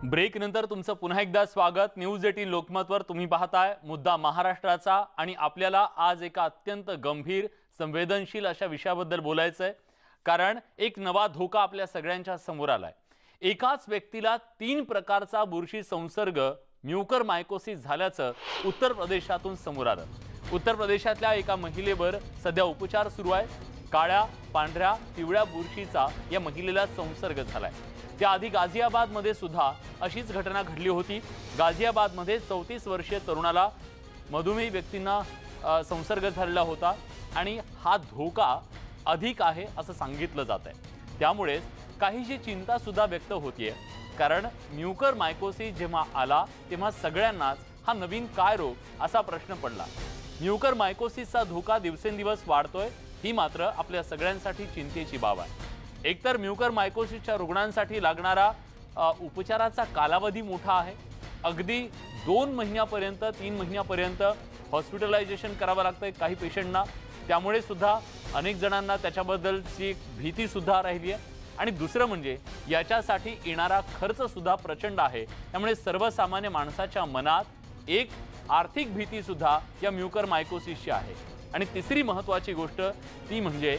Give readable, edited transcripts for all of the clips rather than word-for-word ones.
Break नंतर तुमचं पुन्हा एकदा स्वागत। न्यूज 18 लोकमतवर तुम्ही पाहताय मुद्दा महाराष्ट्राचा आणि आपल्याला आज एका अत्यंत गंभीर संवेदनशील अशा विषयाबद्दल बोलायचं आहे, कारण एक नवा धोका आपल्या सगळ्यांच्या समोर आलाय। एकाच व्यक्तीला 3 प्रकारचा बुरशी संसर्ग म्युकरमायकोसिस झाल्याचं उत्तर प्रदेशातून समोर आलं। उत्तर प्रदेशातल्या एका महिलेवर सध्या उपचार सुरू आहे। काळ्या, पांढऱ्या, पिवळ्या बुरशीचा या महिलेला संसर्ग झालाय। त्याआधी गाझियाबादमध्ये सुद्धा अशीच घटना घडली होती। गाझियाबादमध्ये 34 वर्षीय तरुणाला मधुमेही व्यक्तींना संसर्ग झालेला होता आणि हा धोका अधिक आहे असं सांगितलं जात आहे। त्यामुळे काहीशी चिंता सुद्धा व्यक्त होतीये, कारण म्युकरमायकोसिस जेव्हा आला तेव्हा सगळ्यांनाच हा नवीन काय रोग असा प्रश्न पडला। म्युकरमायकोसिसचा धोका दिवसेंदिवस वाढतोय, ही मात्र आपल्या सगळ्यांसाठी चिंतेची बाब आहे। एकतर म्युकरमायकोसिसच्या रुग्णांसाठी लागणारा उपचाराचा कालावधी मोठा आहे। अगदी 2 महिन्यापर्यंत 3 महिन्यापर्यंत हॉस्पिटलायझेशन करावं लागतंय काही पेशंटना। त्यामुळे सुद्धा अनेक जणांना त्याच्याबद्दलची भीती सुद्धा राहिली आहे। आणि दुसरं म्हणजे याच्यासाठी येणारा खर्च सुद्धा प्रचंड आहे। त्यामुळे सर्वसामान्य माणसाच्या मनात एक आर्थिक भीती सुद्धा या म्युकरमायकोसिसची आहे। आणि तिसरी महत्त्वाची गोष्ट ती म्हणजे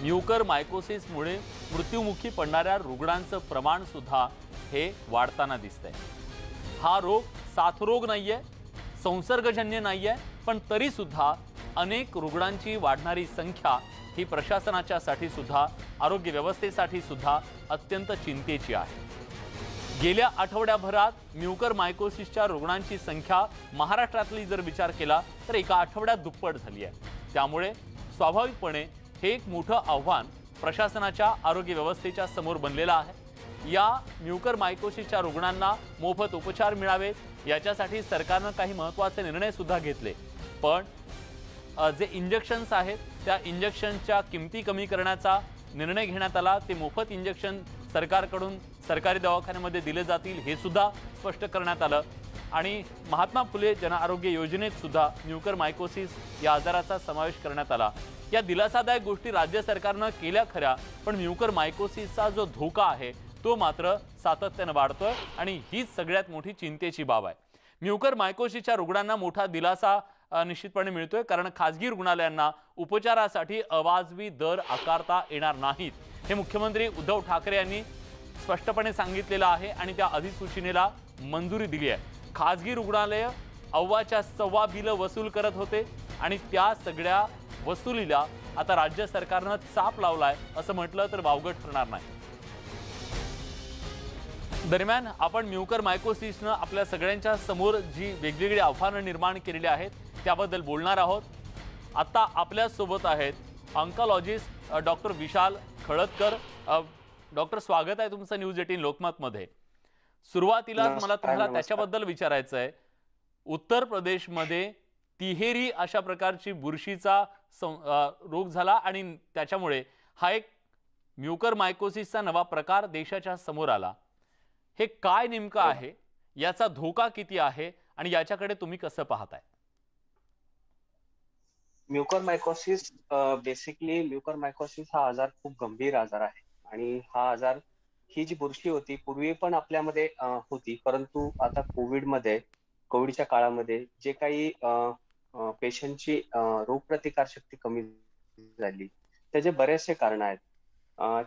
म्युकरमायकोसिसमुळे मृत्युमुखी पडणाऱ्या रुग्णांचं प्रमाण सुद्धा हे वाढताना दिसतंय। हा रोग साथरोग नाहीये, संसर्गजन्य नाहीये, पण तरी सुद्धा अनेक रुग्णांची वाढणारी संख्या ही प्रशासनाच्यासाठी सुद्धा आरोग्य व्यवस्थेसाठी सुद्धा अत्यंत चिंतेची आहे। गेल्या आठवड्याभरात म्युकरमायकोसिसच्या रुग्णांची संख्या महाराष्ट्रातली जर विचार केला तर एका आठवड्यात दुप्पट झाली आहे। त्यामुळे स्वाभाविकपणे हे एक मोठं आव्हान प्रशासनाच्या आरोग्य व्यवस्थेच्या समोर बनलेलं आहे। या म्युकरमायकोसिसच्या रुग्णांना मोफत उपचार मिळावेत याच्यासाठी सरकारने काही महत्त्वाचे निर्णय सुद्धा घेतले, पण जे इंजेक्शन्स आहेत त्या इंजेक्शनच्या किमती कमी करण्याचा निर्णय घेण्यात आला। ते मोफत इंजेक्शन सरकारकडून सरकारी दवाखान्यामध्ये दिले जातील हे सुद्धा स्पष्ट करण्यात आलं। आणि महात्मा फुले जन आरोग्य योजनेत सुद्धा म्युकरमायकोसिस या आजाराचा समावेश करण्यात आला। या दिलासादायक गोष्टी राज्य सरकारने केल्या खऱ्या, पण म्युकरमायकोसिसचा जो धोका आहे तो मात्र सातत्याने वाढतोय आणि हीच सगळ्यात मोठी चिंतेची बाब आहे। म्युकरमायकोसिसच्या रुग्णांना मोठा दिलासा निश्चितपणे मिळतोय, कारण खासगी रुग्णालयांना उपचारासाठी अवाजवी दर आकारता येणार नाहीत हे मुख्यमंत्री उद्धव ठाकरे यांनी स्पष्टपणे सांगितलेलं आहे आणि त्या अधिसूचनेला मंजुरी दिली आहे। खासगी रुग्णालय अव्वाच्या सव्वा बिल वसूल करत होते आणि त्या सगळ्या वसुलीला आता राज्य सरकारने चाप लावलाय असं म्हटलं तर वावगं ठरणार नाही। दरम्यान आपण म्युकरमायकोसिसने आपल्या सगळ्यांच्या समोर जी वेगवेगळी आव्हानं निर्माण केलेली आहेत त्याबद्दल बोलणार आहोत। आता आपल्या सोबत आहेत ऑन्कॉलॉजिस्ट डॉक्टर विशाल खळदकर। डॉक्टर, स्वागत आहे तुमचं न्यूज 18 लोकमत मध्ये। सुरुवातीलाच मला तुम्हाला त्याच्याबद्दल विचारायचं आहे, उत्तर प्रदेशमध्ये तिहेरी अशा प्रकारची बुरशीचा रोग झाला आणि त्याच्यामुळे हा एक म्युकरमायकोसिसचा नवा प्रकार देशाच्या समोर आला। हे काय नेमकं आहे, याचा धोका किती आहे आणि याच्याकडे तुम्ही कसं पाहताय? म्युकरमायकोसिस बेसिकली म्युकरमायकोसिस हा आजार खूप गंभीर आजार आहे आणि हा आजार ही जी बुरशी होती पूर्वी पण आपल्यामध्ये होती, परंतु आता कोविडच्या काळामध्ये जे काही पेशंटची रोगप्रतिकार शक्ती कमी झाली त्याचे बरेचसे कारण आहेत।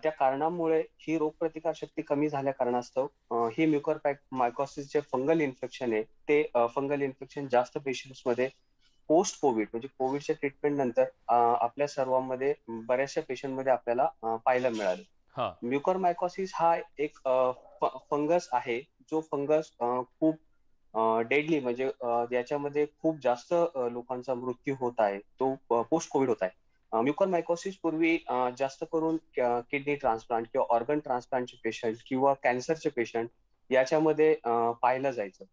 त्या कारणामुळे ही रोगप्रतिकार शक्ती कमी झाल्या कारणास्तव ही म्युकरमायकोसिस जे फंगल इन्फेक्शन आहे ते फंगल इन्फेक्शन जास्त पेशंट्स मध्ये पोस्ट कोविड म्हणजे कोविडच्या ट्रीटमेंट नंतर आपल्या सर्वांमध्ये बऱ्याचशा पेशंट मध्ये आपल्याला पाहायला मिळालं। म्युकरमायकोसिस हा एक फंगस आहे जो फंगस खूप डेडली म्हणजे याच्यामध्ये खूप जास्त लोकांचा मृत्यू होत आहे, तो पोस्ट कोविड होत आहे। म्युकरमायकोसिस पूर्वी जास्त करून किडनी ट्रान्सप्लांट किंवा ऑर्गन ट्रान्सप्लांटचे पेशंट किंवा कॅन्सरचे पेशंट याच्यामध्ये पाहिलं जायचं।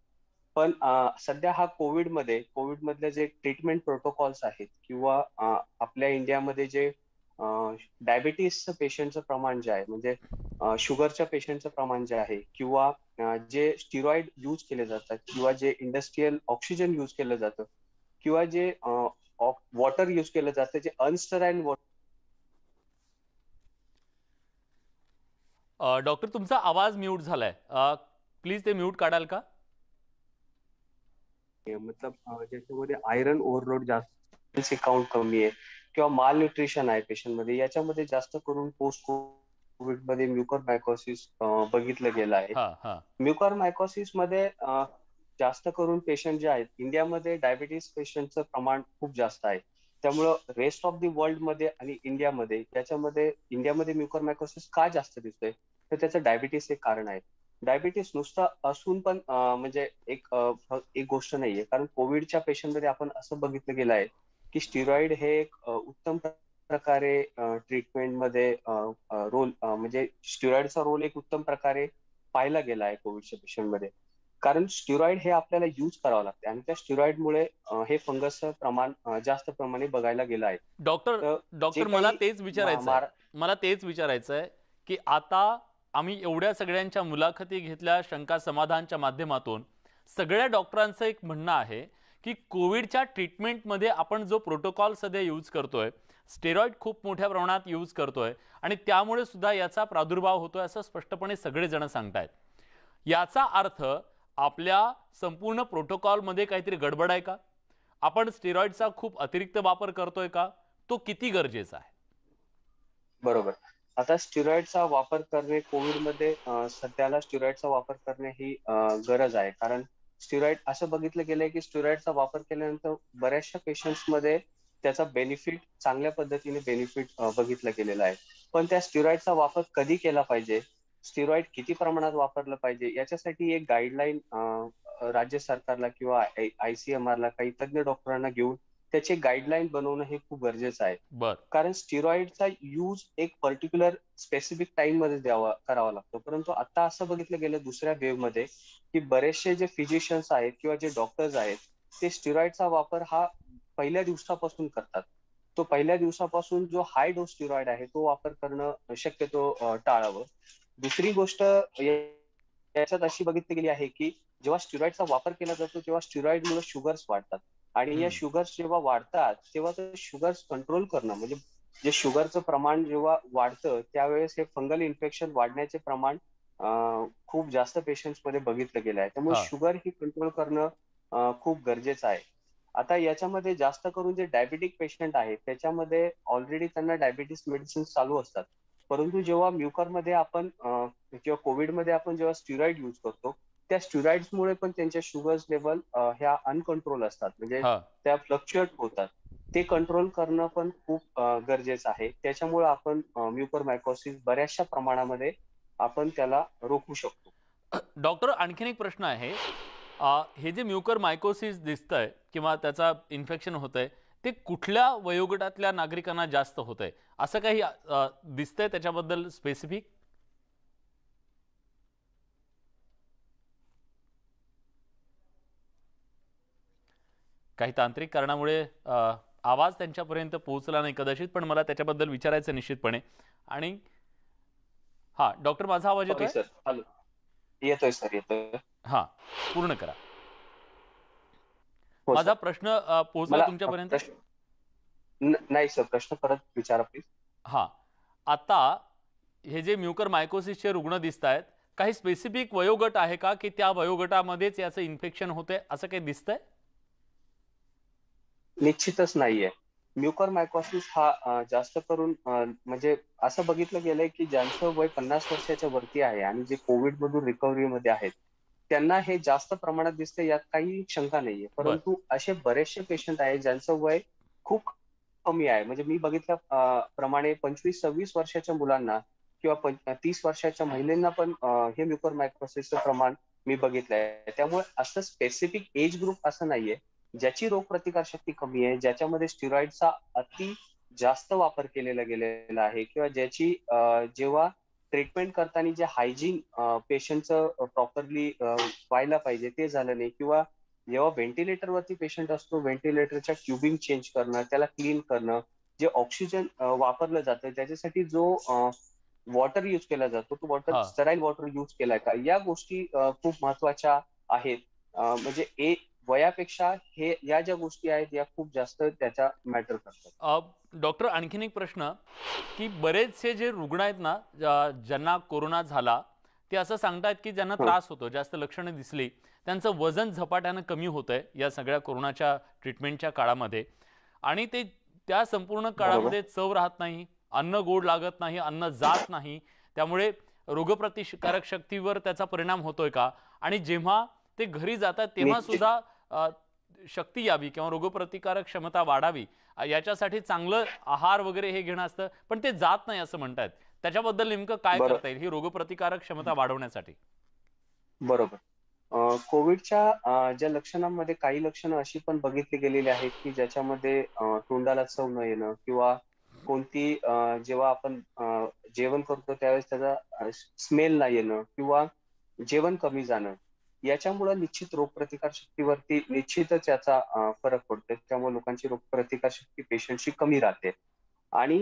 पण सध्या हा कोविडमधले जे ट्रीटमेंट प्रोटोकॉल्स आहेत किंवा आपल्या इंडियामध्ये जे डायबिटीसचं पेशंटचं प्रमाण जे आहे म्हणजे शुगरच्या पेशंटचं प्रमाण जे आहे किंवा जे स्टिरॉइड यूज केले जातात किंवा जे इंडस्ट्रियल ऑक्सिजन यूज केलं जातं किंवा जे वॉटर यूज केलं जातं जे अनस्टराईल वॉटर। डॉक्टर, तुमचा आवाज म्यूट झालाय। प्लीज ते म्यूट काढाल का? मतलब ज्याच्यामध्ये आयरन ओव्हरलोड जास्त, काउंट कमी आहे किंवा माल न्यूट्रिशन आहे पेशंट मध्ये, याच्यामध्ये जास्त करून पोस्ट कोविड मध्ये म्युकरमायकोसिस बघितलं गेलं आहे. हा हा म्युकरमायकोसिस मध्ये जास्त करून पेशंट जे आहेत, इंडियामध्ये डायबिटीस पेशंटचं प्रमाण खूप जास्त आहे. त्यामुळं रेस्ट ऑफ दी वर्ल्ड मध्ये आणि इंडियामध्ये, इंडियामध्ये म्युकरमायकोसिस का जास्त दिसतोय, तर त्याचं डायबिटीस एक कारण आहे. डायबिटीस नुसतं असून पण म्हणजे एक गोष्ट नाहीये, कारण कोविडच्या पेशंटमध्ये आपण असं बघितलं गेलं आहे की स्टिरॉइड हे एक उत्तम प्रकारे ट्रीटमेंटमध्ये रोल, म्हणजे स्टिरॉइडचा रोल एक उत्तम प्रकारे पाहिला गेला आहे कोविडच्या पेशंटमध्ये. कारण स्टिरॉइड हे आपल्याला यूज करावं लागते आणि त्या स्टिरॉइडमुळे हे फंगसचं प्रमाण जास्त प्रमाणे बघायला गेलं आहे. डॉक्टर तर जे डॉक्टर मला काही तेच विचारायचं आहे, मला तेच विचारायचं आहे की आता आम्ही एवढ्या सगळ्यांच्या मुलाखती घेतल्या शंका समाधानच्या माध्यमातून, सगळ्या डॉक्टरांचं एक म्हणणं आहे की कोविडच्या ट्रीटमेंटमध्ये आपण जो प्रोटोकॉल सध्या यूज करतोय, स्टेरॉइड खूप मोठ्या प्रमाणात यूज करतोय आणि त्यामुळे सुद्धा याचा प्रादुर्भाव होतोय असं स्पष्टपणे सगळेजण सांगतायत. याचा अर्थ आपल्या संपूर्ण प्रोटोकॉलमध्ये काहीतरी गडबड आहे का? आपण स्टेरॉइडचा खूप अतिरिक्त वापर करतोय का? तो किती गरजेचा आहे? बरोबर. आता स्टिरॉइडचा वापर करणे कोविडमध्ये, सध्याला स्टिरॉइडचा वापर करणे ही गरज आहे. कारण स्टिरॉइड असं बघितलं गेलंय की स्टिरॉइडचा वापर केल्यानंतर बऱ्याचशा पेशंट्समध्ये त्याचा बेनिफिट, चांगल्या पद्धतीने बेनिफिट बघितला गेलेला आहे. पण त्या स्टिरॉइडचा वापर कधी केला पाहिजे, स्टिरॉइड किती प्रमाणात वापरलं पाहिजे, याच्यासाठी एक गाईडलाईन राज्य सरकारला किंवा ICMR ला काही तज्ञ डॉक्टरांना घेऊन त्याचे गाईडलाईन बनवणं हे खूप गरजेचं आहे. बर, कारण स्टिरॉइडचा यूज एक पर्टिक्युलर स्पेसिफिक टाइम मध्ये करावा लागतो. परंतु आता असं बघितलं गेलं दुसऱ्या वेव्ह मध्ये की बरेचसे जे फिजिशियन्स आहेत किंवा जे डॉक्टर्स आहेत, ते स्टिरॉइडचा वापर हा पहिल्या दिवसापासून करतात. तो पहिल्या दिवसापासून जो हाय डोस स्टिरॉइड आहे तो वापर करणं शक्यतो टाळावं. दुसरी गोष्ट याच्यात अशी बघितली गेली आहे की जेव्हा स्टिरॉइडचा वापर केला जातो तेव्हा स्टिरॉइडमुळे शुगर्स वाढतात आणि या शुगर्स जेव्हा वाढतात तेव्हा ते शुगर्स कंट्रोल करणं, म्हणजे जे शुगरचं प्रमाण जेव्हा वाढतं त्यावेळेस हे फंगल इन्फेक्शन वाढण्याचे प्रमाण खूप जास्त पेशंट्स मध्ये बघितलं गेलं आहे. त्यामुळे हा शुगर ही कंट्रोल करणं खूप गरजेचं आहे. आता याच्यामध्ये जास्त करून जे डायबिटिक पेशंट आहेत त्याच्यामध्ये ऑलरेडी त्यांना डायबिटीस मेडिसिन चालू असतात. परंतु जेव्हा म्युकरमध्ये आपण किंवा कोविडमध्ये आपण जेव्हा स्टिरॉइड यूज करतो, त्या स्टिरॉइड्समुळे पण त्यांच्या शुगर्स लेवल ह्या अनकंट्रोल असतात, म्हणजे हा त्या फ्लक्च्युएट होतात. ते कंट्रोल करणं पण खूप गरजेचं आहे. त्याच्यामुळे आपण म्युकरमायकोसिस बऱ्याचशा प्रमाणामध्ये आपण त्याला रोखू शकतो. डॉक्टर, आणखीन एक प्रश्न आहे. हे जे म्युकर मायकोसिस दिसतंय किंवा त्याचा इन्फेक्शन होतंय, ते कुठल्या वयोगटातल्या नागरिकांना जास्त होतंय, असं काही दिसतंय त्याच्याबद्दल स्पेसिफिक? काही तांत्रिक कारणामुळे आवाज त्यांच्यापर्यंत पोहोचला नाही कदाचित, पण मला त्याच्याबद्दल विचारायचं निश्चितपणे. आणि हा डॉक्टर, माझा आवाज सॉरी येतोय? सर. हॅलो. येतोय सर, येतोय. हा, पूर्ण करा. हो सर. माझा प्रश्न पोहोचला मला तुमच्यापर्यंत? नाही सर, प्रश्न परत विचारा प्लीज. हा, आता हे जे म्युकर मायकोसिसचे रुग्ण दिसत आहेत, काही स्पेसिफिक वयोगट आहे का की त्या वयोगटामध्येच याचं इन्फेक्शन होते असं काही दिसतंय? निश्चितच नाहीये. म्युकरमायकोसिस हा जास्त करून म्हणजे असं बघितलं गेलंय की ज्यांचं वय 50 वर्षाच्या वरती आहे आणि जे कोविड मधून रिकव्हरी मध्ये आहेत त्यांना हे जास्त प्रमाणात दिसते, यात काही शंका नाहीये. बर, परंतु असे बरेचसे पेशंट आहेत ज्यांचं वय खूप कमी आहे. म्हणजे मी बघितल्या प्रमाणे 25-26 वर्षाच्या मुलांना किंवा 30 वर्षाच्या महिलांना पण हे म्युकरमायकोसिसचं प्रमाण मी बघितलंय. त्यामुळे असं स्पेसिफिक एज ग्रुप असं नाहीये ज्याची रोगप्रतिकार शक्ती कमी आहे, ज्याच्यामध्ये स्टिरॉइडचा अति जास्त वापर केलेला गेलेला आहे किंवा ज्याची जेव्हा ट्रीटमेंट करताना जे हायजीन पेशंटचं प्रॉपरली व्हायला पाहिजे ते झालं नाही, किंवा जेव्हा व्हेंटिलेटरवरती पेशंट असतो व्हेंटिलेटरच्या ट्युबिंग चेंज करणं, त्याला क्लीन करणं, जे ऑक्सिजन वापरलं जातं त्याच्यासाठी जो वॉटर यूज केला जातो तो वॉटर हा. स्टराईल वॉटर यूज केलाय का, या गोष्टी खूप महत्वाच्या आहेत. म्हणजे वयापेक्षा हे या ज्या गोष्टी आहेत या खूप जास्त त्याचा मॅटर करतात. डॉक्टर, आणखीन एक प्रश्न की बरेचसे जे रुग्ण आहेत ना, ज्यांना कोरोना झाला ते असं सांगतात की ज्यांना त्रास होतो, जास्त लक्षणं दिसली, त्यांचं वजन झपाट्यानं कमी होतंय या सगळ्या कोरोनाच्या ट्रीटमेंटच्या काळामध्ये. आणि ते त्या संपूर्ण बरोबर. काळामध्ये चव राहत नाही, अन्न गोड लागत नाही, अन्न जात नाही. त्यामुळे रोगप्रतिकारक शक्तीवर त्याचा परिणाम होतोय का? आणि जेव्हा ते घरी जातात तेव्हा निश्चित. सुद्धा शक्ती यावी किंवा रोगप्रतिकारक क्षमता वाढावी याच्यासाठी चांगलं आहार वगैरे हे घेणं असतं, पण ते जात नाही असं म्हणतात. त्याच्याबद्दल नेमकं काय बरोबर. करता येईल ही रोगप्रतिकारक क्षमता वाढवण्यासाठी? बरोबर. कोविडच्या ज्या लक्षणांमध्ये काही लक्षणं अशी पण बघितली गेलेली आहेत, की ज्याच्यामध्ये तोंडाला चव न येणं किंवा जेव्हा आपण जेवण करतो त्यावेळेस त्याचा स्मेल नाही येणं किंवा जेवण कमी जाणं, याच्यामुळे निश्चित रोगप्रतिकार शक्तीवरती निश्चितच याचा फरक पडतो. त्यामुळे लोकांची रोगप्रतिकार शक्ती पेशंटची कमी राहते. आणि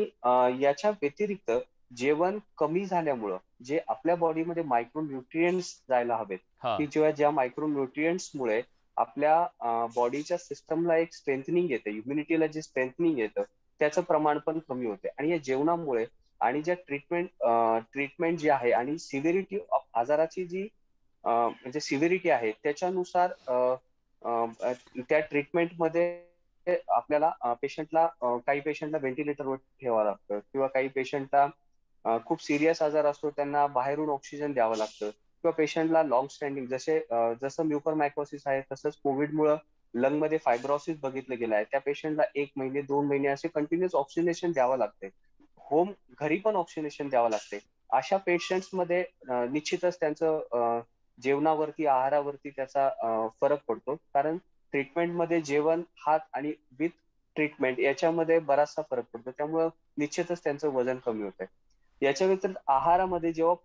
याच्या व्यतिरिक्त जेवण कमी झाल्यामुळं जे आपल्या बॉडीमध्ये मायक्रो न्यूट्रिएंट्स जायला हवेत, हा. की ज्या मायक्रो न्यूट्रिएंट्समुळे आपल्या बॉडीच्या सिस्टमला एक स्ट्रेंथनिंग येते, इम्युनिटीला जे स्ट्रेंथनिंग येतं त्याचं प्रमाण पण कमी होते. आणि या जेवणामुळे आणि ज्या ट्रीटमेंट जी आहे आणि सिव्हिरिटी ऑफ आजाराची जी म्हणजे सिव्हिरिटी आहे त्याच्यानुसार त्या ट्रीटमेंटमध्ये आपल्याला पेशंटला काही पेशंटला व्हेंटिलेटरवर ठेवावं लागतं किंवा काही पेशंटला खूप सिरियस आजार असतो त्यांना बाहेरून ऑक्सिजन द्यावं लागतं किंवा पेशंटला लॉंग स्टँडिंग जसं म्युकरमायकोसिस आहे तसंच कोविडमुळे लंगमध्ये फायब्रोसिस बघितलं गेलं आहे. त्या पेशंटला 1 महिने 2 महिने असे कंटिन्युअस ऑक्सिजनेशन द्यावं लागते. घरी पण ऑक्सिजनेशन द्यावं लागते. अशा पेशंट्समध्ये निश्चितच त्यांचं जेवणावरती आहारावरती त्याचा फरक पडतो. कारण ट्रीटमेंटमध्ये जेवण हात आणि विथ ट्रीटमेंट याच्यामध्ये बराचसा फरक पडतो. त्यामुळं निश्चितच त्यांचं वजन कमी होतंय. याच्या व्यतिरिक्त आहारामध्ये जेव्हा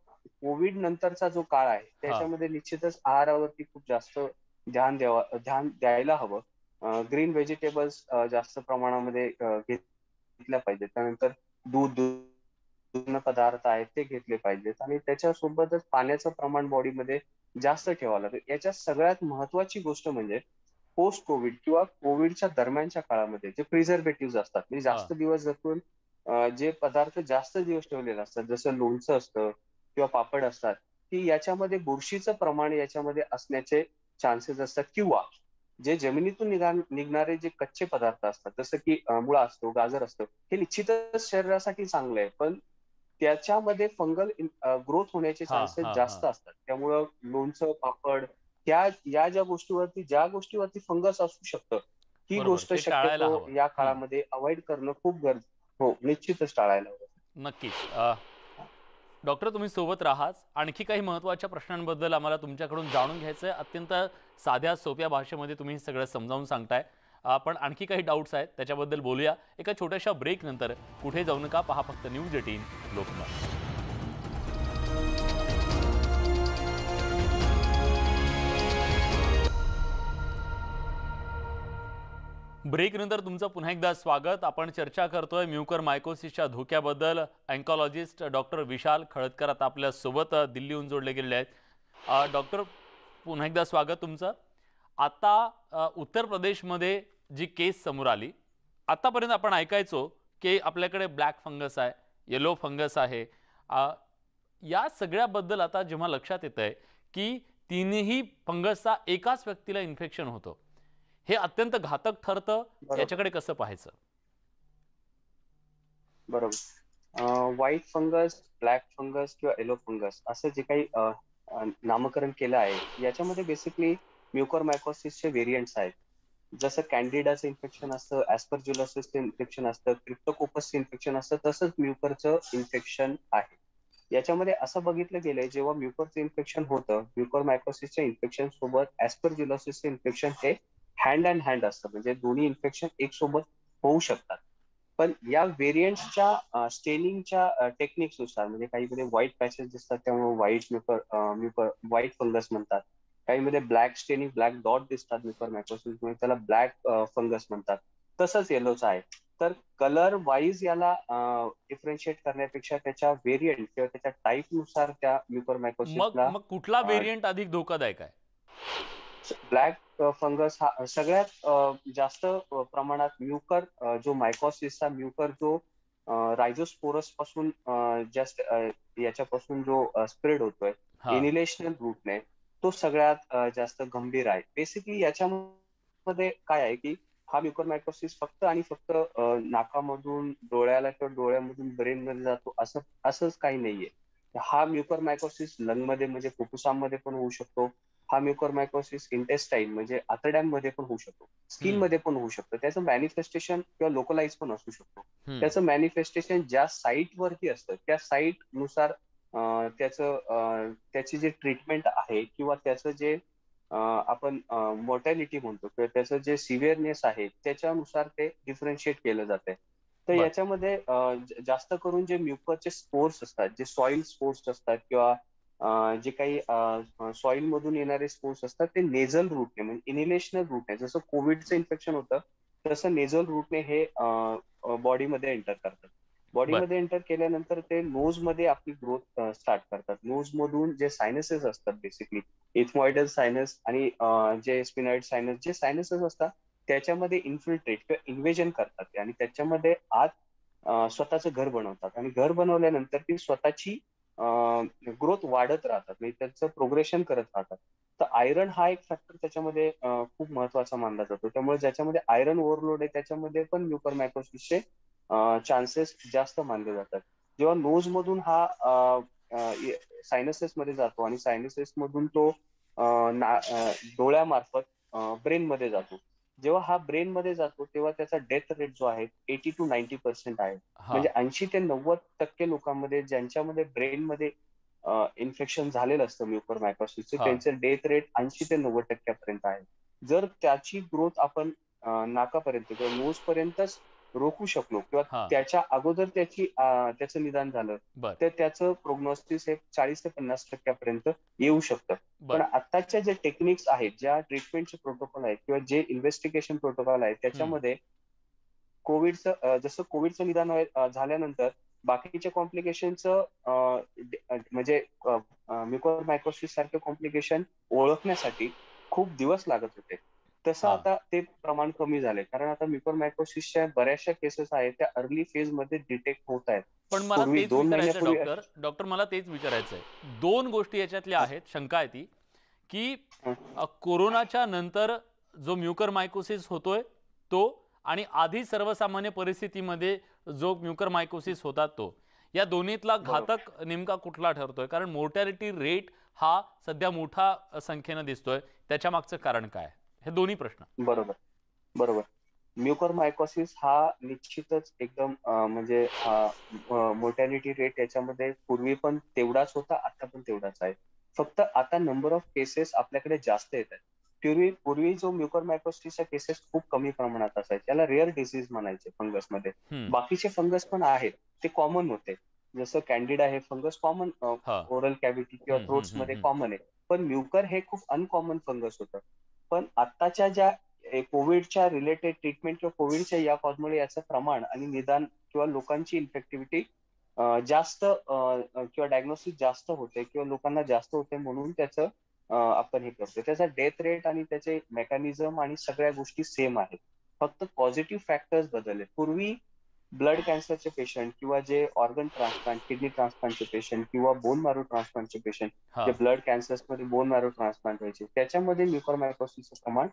कोविड नंतरचा जो काळ आहे हा. त्याच्यामध्ये निश्चितच आहारावरती खूप जास्त ध्यान द्यायला हवं. ग्रीन व्हेजिटेबल्स जास्त प्रमाणामध्ये घेतल्या पाहिजेत. त्यानंतर दुग्ध पदार्थ आहेत ते घेतले पाहिजेत आणि त्याच्यासोबतच पाण्याचं प्रमाण बॉडीमध्ये जास्त ठेवावं लागेल. याच्यात सगळ्यात महत्वाची गोष्ट म्हणजे पोस्ट कोविड किंवा कोविडच्या दरम्यानच्या काळामध्ये जे प्रिझर्वेटिव्ह असतात म्हणजे हा. जास्त दिवस जपून जे पदार्थ जास्त दिवस ठेवलेले असतात जसं लोणचं असतं किंवा पापड असतात की याच्यामध्ये बुरशीचं प्रमाण याच्यामध्ये असण्याचे चान्सेस असतात किंवा जे जमिनीतून निघणारे जे कच्चे पदार्थ असतात जसं की मुळा असतो गाजर असतं हे निश्चितच शरीरासाठी चांगलं आहे पण त्याच्यामध्ये फंगल ग्रोथ होण्याचे हा. चान्सेस हा. हा. जास्त असतात. त्यामुळं लोणचं पापड ज्या गोष्टीवरती फंगस असू शकतं ही बरोबर, गोष्ट ते टाळायला शक्यतो हवं. या काळामध्ये अवॉइड करणं खूप हो निश्चितच टाळायला हवं. नक्कीच. डॉक्टर तुम्ही सोबत राहाच. आणखी काही महत्त्वाच्या प्रश्नांबद्दल आम्हाला तुमच्याकडून जाणून घ्यायचं आहे. अत्यंत साध्या सोप्या भाषेमध्ये तुम्ही हे सगळं समजावून सांगताय. पण आणखी काही डाऊट्स आहेत त्याच्याबद्दल बोलूया एका छोट्याशा ब्रेक नंतर. कुठे जाऊ नका, पहा फक्त न्यूज 18 लोकमत. ब्रेक नंतर तुमचं पुन्हा एकदा स्वागत. आपण चर्चा करतोय म्युकरमायकोसिसच्या धोक्याबद्दल. ऑन्कॉलॉजिस्ट डॉक्टर विशाल खळदकर आता आपल्या सोबत दिल्लीहून जोडले गेलेले आहेत. डॉक्टर पुन्हा एकदा स्वागत तुमचं. आता उत्तर प्रदेशमध्ये जी केस समोर आली, आतापर्यंत आपण ऐकायचो की आपल्याकडे ब्लॅक फंगस आहे, येलो फंगस आहे. या सगळ्याबद्दल आता जेव्हा लक्षात येतंय की तिन्ही फंगसचा एकाच व्यक्तीला इन्फेक्शन होतं, हे अत्यंत घातक ठरतं. याच्याकडे कसं पाहायचं? बरोबर. व्हाईट फंगस, ब्लॅक फंगस किंवा येलो फंगस असं जे काही नामकरण केलं आहे याच्यामध्ये बेसिकली म्युकरमायकोसिसचे व्हेरियंट्स आहेत. जसं कॅन्डिडाचं इन्फेक्शन असतं, ऍस्परजिलोसिसचं इन्फेक्शन असतं, क्रिप्टोकोकसचं इन्फेक्शन असतं, तसंच म्युकरचं इन्फेक्शन आहे. याच्यामध्ये असं बघितलं गेलंय जेव्हा म्युकरचं इन्फेक्शन होतं, म्युकरमायकोसिसच्या इन्फेक्शन सोबत ऍस्परजिलोसिसचं इन्फेक्शन हे हँड अँड हँड असतं म्हणजे दोन्ही इन्फेक्शन एक सोबत होऊ शकतात. पण या व्हेरियंट्सच्या स्टेनिंगच्या टेक्निक्सनुसार म्हणजे काहीमध्ये व्हाईट पॅचेस दिसतात त्यामुळे व्हाईट फंगस म्हणतात. काहीमध्ये ब्लॅक स्टेनिंग ब्लॅक डॉट दिसतात म्युकरमायकोसिसमुळे त्याला ब्लॅक फंगस म्हणतात. तसंच येलोचं आहे. तर कलर वाईज याला डिफरन्शिएट करण्यापेक्षा त्याच्या व्हेरियंट किंवा त्याच्या टाईपनुसार त्या म्युकरमायकोसिसला मग कुठला व्हेरियंट अधिक धोकादायक आहे? ब्लॅक फंगस हा सगळ्यात जास्त प्रमाणात जो मायकोसिसचा म्युकर जो रायझोस्पोरस पासून जस्ट याच्यापासून जो स्प्रेड होतोय हा इनिलेशनल रूटने, तो सगळ्यात जास्त गंभीर आहे. बेसिकली याच्यामध्ये काय आहे की हा म्युकरमायकोसिस फक्त आणि फक्त नाकामधून डोळ्याला किंवा डोळ्यामधून ब्रेन मध्ये जातो असंच काही नाहीये. हा म्युकरमायकोसिस लंगमध्ये म्हणजे फुफ्फुसांमध्ये पण होऊ शकतो. हा म्युकरमायकोसिस इंटेस्टाईन म्हणजे आतड्यांमध्ये पण होऊ शकतो. स्किन हम्म मध्ये पण होऊ शकतं. त्याचं मॅनिफेस्टेशन किंवा लोकलाइज पण असू शकतो. हम्म त्याचं मॅनिफेस्टेशन ज्या साईट वरती असतं त्या साईट नुसार त्याची जी ट्रीटमेंट आहे किंवा त्याचं जे आपण मॉर्टॅलिटी म्हणतो किंवा त्याचं जे सिव्हिअरनेस आहे त्याच्यानुसार ते डिफरन्शिएट केलं जाते. तर बर याच्यामध्ये जास्त करून जे म्युकसचे स्पोर्स असतात, जे सॉइल स्पोर्स असतात किंवा जे काही सॉइल मधून येणारे स्पोर्स असतात ते नेझल रूटने म्हणजे इनिलेशनल रूटने, जसं कोविडचं इन्फेक्शन होतं तसं नेझल रूटने हे बॉडीमध्ये एंटर करतात. बर बॉडीमध्ये एंटर केल्यानंतर ते नोज मध्ये आपली ग्रोथ स्टार्ट करतात. नोज मधून जे सायनसेस असतात बेसिकली इथमॉइडल सायनस आणि जे स्पिनॉइड सायनस, जे सायनसेस असतात त्याच्यामध्ये इन्फिल्ट्रेट किंवा इन्व्हेजन करतात ते आणि त्याच्यामध्ये आत स्वतःचं घर बनवतात आणि घर बनवल्यानंतर ती स्वतःची ग्रोथ वाढत राहतात म्हणजे त्याचं प्रोग्रेशन करत राहतात. तर आयरन हा एक फॅक्टर त्याच्यामध्ये खूप महत्वाचा मानला जातो. त्यामुळे ज्याच्यामध्ये आयरन ओव्हरलोड आहे त्याच्यामध्ये पण म्युकरमायकोसिसचे चान्सेस जास्त मानले जातात. जेव्हा नोज मधून हा सायनसेस मध्ये जातो आणि सायनसेस मधून तो डोळ्यामार्फत ब्रेन मध्ये जातो. जेव्हा हा ब्रेन मध्ये जातो तेव्हा त्याचा डेथ रेट जो आहे 80 to 90% आहे. हा म्हणजे 80 ते 90% लोकांमध्ये ज्यांच्यामध्ये ब्रेन मध्ये इन्फेक्शन झालेलं असतं म्युकरमायकोसिसचे, हा त्यांचं डेथ रेट 80 ते 90% आहे. जर त्याची ग्रोथ आपण नाकापर्यंत किंवा नोज पर्यंतच रोखू शकलो किंवा हा त्याच्या अगोदर त्याचं निदान झालं बर तर त्याचं प्रोग्नोसिस हे 40 ते 50% येऊ शकतं. पण बर आताच्या जे टेक्निक्स आहेत, ज्या ट्रीटमेंटचे प्रोटोकॉल आहेत किंवा जे इन्व्हेस्टिगेशन प्रोटोकॉल आहेत हम्म त्याच्यामध्ये जसं कोविडचं निदान झाल्यानंतर बाकीच्या कॉम्प्लिकेशनचं म्हणजे म्युकोमायकोसिस सारखे कॉम्प्लिकेशन ओळखण्यासाठी खूप दिवस लागत होते. तसं हा आता ते प्रमाण कमी झालंय कारण आता म्युकोमायकोसिसच्या बऱ्याचशा केसेस आहेत त्या अर्ली फेज मध्ये डिटेक्ट होत आहेत. पण मला पूर्वी तेच 2 विचारायचं महिन्यापूर्वी डॉक्टर डॉक्टर मला तेच विचारायचं आहे. दोन गोष्टी याच्यातल्या आहेत, शंका आहे ती की कोरोनाच्या नंतर जो म्युकरमायकोसिस होतोय तो आणि आधी सर्वसामान्य परिस्थितीमध्ये जो म्युकरमायकोसिस होता तो, या दोन्हीतला बरोबर घातक नेमका कुठला ठरतोय? कारण मोर्टॅलिटी रेट हा सध्या मोठा संख्येनं दिसतोय, त्याच्या मागचं कारण काय? हे दोन्ही प्रश्न. बरोबर बरोबर म्युकरमायकोसिस हा निश्चितच एकदम म्हणजे मोर्टॅलिटी रेट याच्यामध्ये पूर्वी पण तेवढाच होता, आता पण तेवढाच आहे. फक्त आता नंबर ऑफ केसेस आपल्याकडे जास्त येत आहेत. पूर्वी जो म्युकरमायकोसिसच्या केसेस खूप कमी प्रमाणात असायचे, त्याला रेअर डिसीज म्हणायचे फंगसमध्ये. हम्म बाकीचे फंगस पण आहेत, ते कॉमन होते. जसं कॅन्डिडा हे फंगस कॉमन हा ओरल कॅव्हिटी किंवा थ्रोट्स मध्ये कॉमन आहे. पण म्युकर हे खूप अनकॉमन फंगस होतं. पण आताच्या ज्या कोविडच्या रिलेटेड ट्रीटमेंट किंवा कोविडच्या या कॉजमुळे याचं प्रमाण आणि निदान किंवा लोकांची इन्फेक्टिव्हिटी जास्त किंवा डायग्नोसिस जास्त होते किंवा लोकांना जास्त होते म्हणून त्याचं आपण हे करतो. त्याचा डेथ रेट आणि त्याचे मेकॅनिझम आणि सगळ्या गोष्टी सेम आहेत. फक्त पॉझिटिव्ह फॅक्टर्स बदलले. पूर्वी ब्लड कॅन्सरचे पेशंट किंवा जे ऑर्गन ट्रान्सप्लांट, किडनी ट्रान्सप्लांटचे पेशंट किंवा बोन मॅरो ट्रान्सप्लांटचे पेशंट, हा जे ब्लड कॅन्सर्समध्ये बोन मॅरो ट्रान्सप्लांट व्हायचे त्याच्यामध्ये म्युकरमायकोसिसचं प्रमाण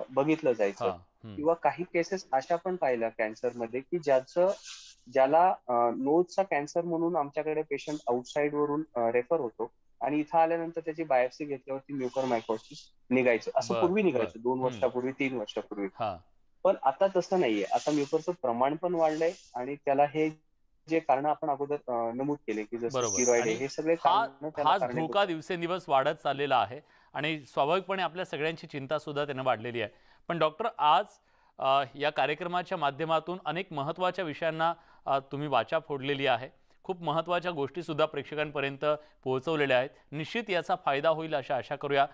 बघितलं हा जायचं. किंवा काही केसेस अशा पण पाहिल्या कॅन्सरमध्ये की ज्याला नोजचा कॅन्सर म्हणून आमच्याकडे पेशंट आउटसाइड वरून रेफर होतो आणि इथं आल्यानंतर त्याची बायोप्सी घेतल्यावरती म्युकरमायकोसिस निघायचं. असं बर पूर्वी बर निघायचं 2 वर्षापूर्वी 3 वर्षापूर्वी. हा पण आता तसं नाहीये. आता म्युकरचं प्रमाण पण वाढलंय आणि त्याला हे जे कारण आपण अगोदर नमूद केले की जसं बरोबर. स्टिरॉइड आहे, आणि हे सगळे हा कारण त्याला हाच कारणीभूत धोका आहेत. दिवसेंदिवस वाढत चाललेला आहे आणि स्वाभाविकपणे आपल्या सगळ्यांची चिंता सुद्धा त्यानं वाढलेली आहे. पण डॉक्टर, आज या कार्यक्रमाच्या माध्यमातून अनेक महत्त्वाच्या विषयांना तुम्ही वाचा फोडलेली आहे. खूप महत्त्वाच्या गोष्टी सुद्धा प्रेक्षकांपर्यंत पोहोचवलेल्या आहेत. निश्चित याचा फायदा होईल अशा आशा करूया.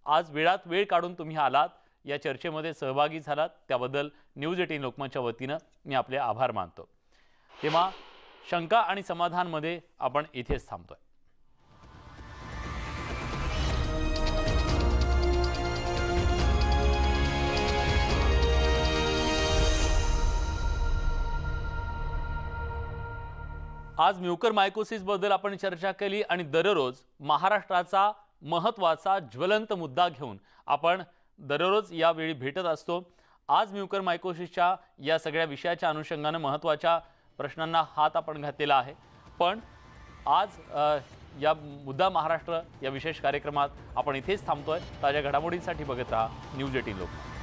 आज वेळात वेळ काढून तुम्ही आलात, या चर्चेमध्ये सहभागी झालात, त्याबद्दल न्यूज 18 लोकमतच्या वतीनं मी आपले आभार मानतो. तेव्हा शंका आणि समाधानमध्ये आपण इथेच थांबतोय. आज म्युकरमायकोसिस बद्दल आपण चर्चा केली आणि दररोज महाराष्ट्राचा महत्त्वाचा ज्वलंत मुद्दा घेऊन आपण दररोज यावेळी भेटत असतो। आज म्युकरमायकोसिसच्या या सगळ्या विषयाच्या अनुषंगाने महत्त्वाच्या प्रश्नांना हात आपण घातलेला आहे। पण आज या मुद्दा महाराष्ट्र या विशेष कार्यक्रमात आपण इथेच थांबतोय। ताज्या घडामोडींसाठी बघत राहा न्यूज 18 लोकमत।